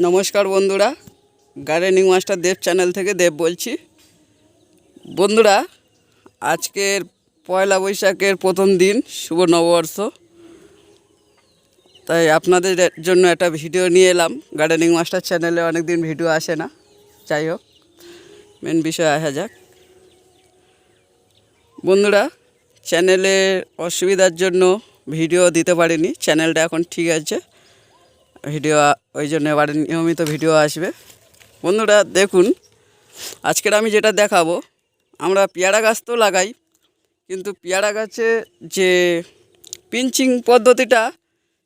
নমস্কার বন্ধুরা, gardening master দেব channel থেকে দেব বলছি। বন্ধুরা, আজকের পয়লা বৈশাখের প্রথম দিন, শুভ নববর্ষ। তাই আপনাদের জন্য একটা ভিডিও নিয়ে এলাম। গার্ডেনিং মাস্টার চ্যানেলে অনেক দিন ভিডিও আসে না। যাই হোক, মেন বিষয়ে আসা যাক। বন্ধুরা, চ্যানেলে অসুবিধার জন্য ভিডিও দিতে পারিনি। চ্যানেলটা এখন ঠিক আছে, ভিডিও ওই জন্য এবারে নিয়মিত ভিডিও আসবে। বন্ধুরা দেখুন, আজকের আমি যেটা দেখাবো, আমরা পেয়ারা গাছ তো লাগাই, কিন্তু পেয়ারা গাছে যে পিঞ্চিং পদ্ধতিটা,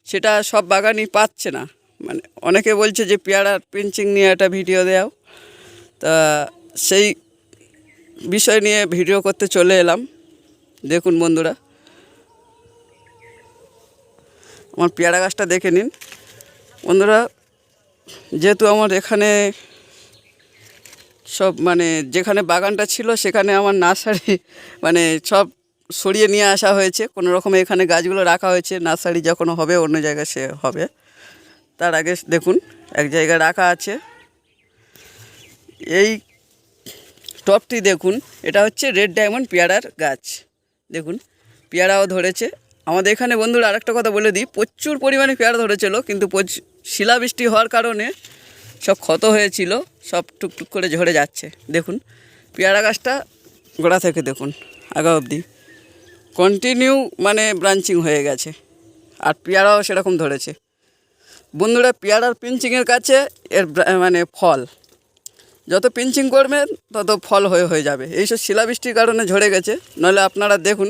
সেটা সব বাগানই পাচ্ছে না। মানে অনেকে বলছে যে পেয়ারার পিঞ্চিং নিয়ে একটা ভিডিও দাও। তা সেই বিষয় নিয়ে ভিডিও করতে চলে এলাম। দেখুন বন্ধুরা, আমার পেয়ারা গাছটা দেখে নিন। বন্ধুরা, যেহেতু আমার এখানে সব যেখানে বাগানটা ছিল সেখানে আমার নার্সারি সব সরিয়ে নিয়ে আসা হয়েছে। কোনো রকমে এখানে গাছগুলো রাখা হয়েছে। নার্সারি যখন হবে অন্য জায়গায় সে হবে, তার আগে দেখুন এক জায়গায় রাখা আছে। এই টপটি দেখুন, এটা হচ্ছে রেড ডায়মন্ড পেয়ারার গাছ। দেখুন পেয়ারাও ধরেছে আমাদের এখানে। বন্ধুরা আরেকটা কথা বলে দিই, প্রচুর পরিমাণে পেয়ারা ধরেছিল, কিন্তু শিলাবৃষ্টি হওয়ার কারণে সব ক্ষত হয়েছিল, সব টুকটুক করে ঝরে যাচ্ছে। দেখুন পেয়ারা গাছটা গোড়া থেকে দেখুন আগা অবধি কন্টিনিউ ব্রাঞ্চিং হয়ে গেছে, আর পেয়ারাও সেরকম ধরেছে। বন্ধুরা, পেয়ারার পিঞ্চিংয়ের কাছে এর ফল, যত পিঞ্চিং করবেন তত ফল হয়ে যাবে। এইসব শিলাবৃষ্টির কারণে ঝরে গেছে, নাহলে আপনারা দেখুন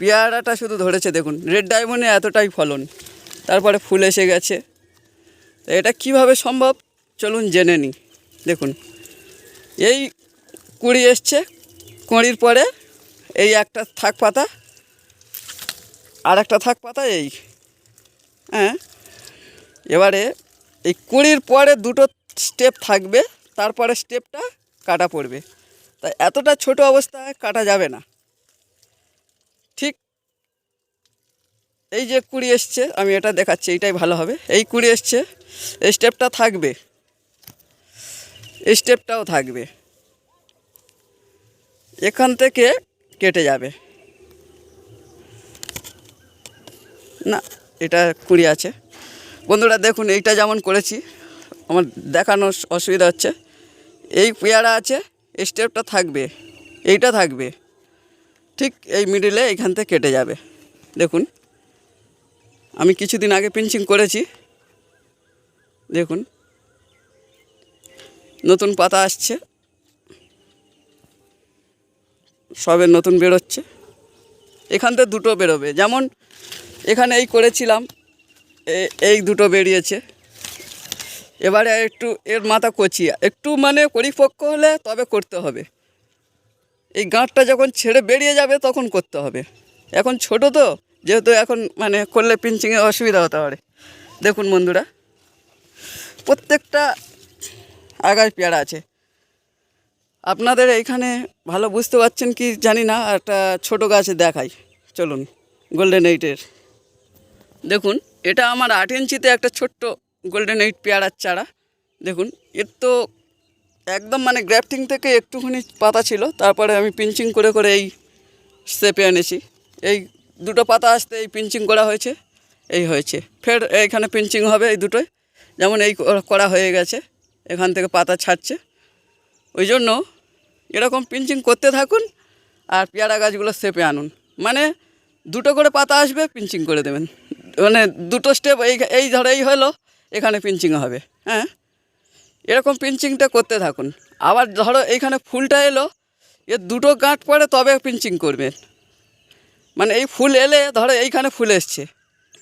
পেয়ারাটা শুধু ধরেছে। দেখুন রেড ডায়মন্ডে এতটাই ফলন, তারপরে ফুল এসে গেছে। তো এটা কিভাবে সম্ভব চলুন জেনে নিই। দেখুন এই কুঁড়ি এসছে, কুঁড়ির পরে এই একটা থাক পাতা, আর একটা থাক পাতা, এই এবারে এই কুঁড়ির পরে দুটো স্টেপ থাকবে, তারপরে স্টেপটা কাটা পড়বে। তাই এতটা ছোট অবস্থায় কাটা যাবে না। ঠিক এই যে কুঁড়ি এসছে, আমি এটা দেখাচ্ছি, এইটাই ভালো হবে। এই কুঁড়ি এসছে, এই স্টেপটা থাকবে, এই স্টেপটাও থাকবে, এখান থেকে কেটে যাবে না। এটা কুঁড়ি আছে। বন্ধুরা দেখুন, এইটা যেমন করেছি, আমার দেখানোর অসুবিধা হচ্ছে। এই পেয়ারা আছে, এই স্টেপটা থাকবে, এইটা থাকবে, ঠিক এই মিডিলে এইখান থেকে কেটে যাবে। দেখুন আমি কিছুদিন আগে পিঞ্চিং করেছি। দেখুন নতুন পাতা আসছে, সবে নতুন বেরোচ্ছে। এখান থেকে দুটো বেরোবে, যেমন এখানে এই করেছিলাম, এই দুটো বেরিয়েছে। এবারে একটু এর মাথা কচিয়া, একটু পরিপক্ক হলে তবে করতে হবে। এই গাঁটটা যখন ছেড়ে বেরিয়ে যাবে তখন করতে হবে। এখন ছোট তো, যেহেতু এখন করলে পিঞ্চিংয়ে অসুবিধা হতে পারে। দেখুন বন্ধুরা, প্রত্যেকটা আগায় পেয়ারা আছে। আপনাদের এইখানে ভালো বুঝতে পারছেন কি জানি না, একটা ছোট গাছ দেখাই চলুন, গোল্ডেন এইটের। দেখুন এটা আমার 8 ইঞ্চিতে একটা ছোট্ট গোল্ডেন এইট পেয়ারার চারা। দেখুন এর তো একদম গ্রাফটিং থেকে একটুখানি পাতা ছিল, তারপরে আমি পিঞ্চিং করে করে এই শেপে এনেছি। এই দুটো পাতা আসতে এই পিঞ্চিং করা হয়েছে, এই হয়েছে। ফের এইখানে পিঞ্চিং হবে এই দুটোই, যেমন এই করা হয়ে গেছে, এখান থেকে পাতা ছাড়ছে। ওই জন্য এরকম পিঞ্চিং করতে থাকুন, আর পেয়ারা গাছগুলো শেপে আনুন। দুটো করে পাতা আসবে, পিঞ্চিং করে দেবেন। দুটো স্টেপ, এই ধরো এই হলো, এখানে পিঞ্চিং হবে। এরকম পিঞ্চিংটা করতে থাকুন। আবার ধরো এইখানে ফুলটা এলো, এর দুটো গাঁট পরে তবে পিঞ্চিং করবেন। এই ফুল এলে ধরো এইখানে ফুল এসছে,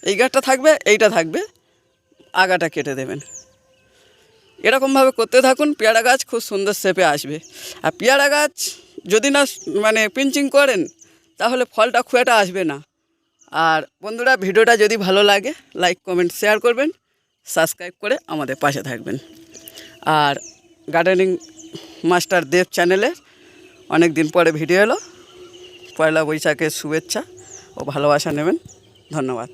এই গাঁটটা থাকবে, এইটা থাকবে, আগাটা কেটে দেবেন। এরকমভাবে করতে থাকুন, পেয়ারা গাছ খুব সুন্দর শেপে আসবে। আর পেয়ারা গাছ যদি না পিঞ্চিং করেন, তাহলে ফলটা খুব একটা আসবে না। আর বন্ধুরা, ভিডিওটা যদি ভালো লাগে লাইক কমেন্ট শেয়ার করবেন, সাবস্ক্রাইব করে আমাদের পাশে থাকবেন। আর গার্ডেনিং মাস্টার দেব চ্যানেলে অনেক দিন পরে ভিডিও এলো। পয়লা বৈশাখের শুভেচ্ছা ও ভালোবাসা নেবেন। ধন্যবাদ।